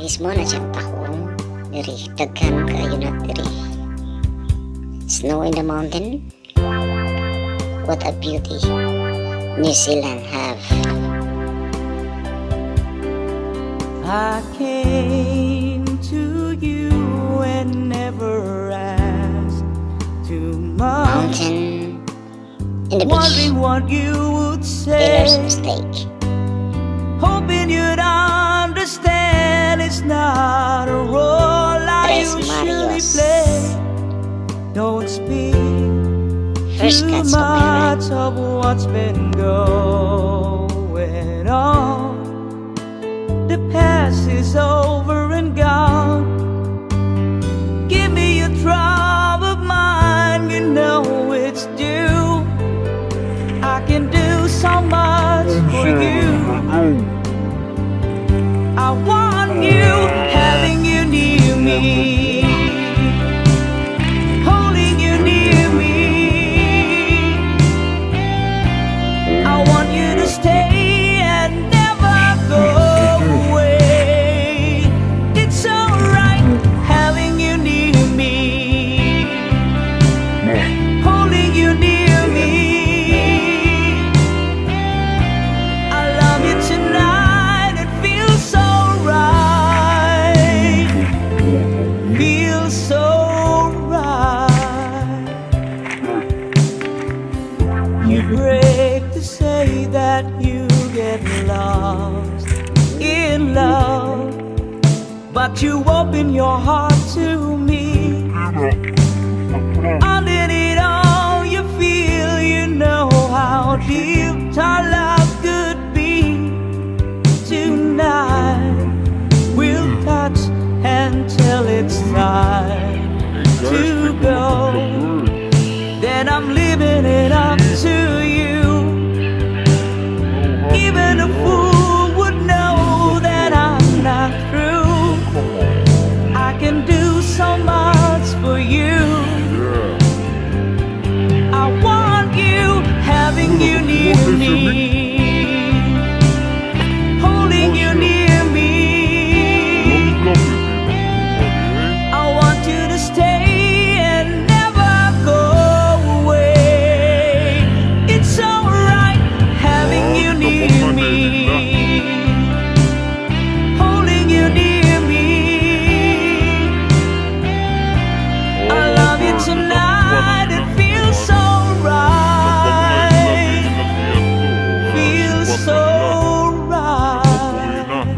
Mismo na siyang tahong diri daghan kaayo na diri. Snow in the mountain. What a beauty New Zealand have. I came to you and never asked too much. Mountain in the Wondering beach. what you would Taylor's say. mistake. Hoping you'd understand it's not a role I Tres usually Marios. play. Don't speak First too cuts of my much of what's been going on. The past is over and gone. Give me your troubled mind, you know it's due. I can do so much for you. I want you, having you near me, holding you near me. I want you to stay and never go away. It's alright, having you near me, holding you near me. I love you tonight, it feels so right, feels so right. You break to say that you get lost in love, but you open your heart to me. Underneath all you feel, you know how deep our love could be. Tonight we'll touch until it's time to go. Then I'm leaving it up to you. Even a fool would know that I'm not through. I can do so much for you. I want you, having you near me, holding you near me. I want you to stay and never go away. It's alright, having you near me, holding you near me. I love you tonight, it feels so right, feels so right.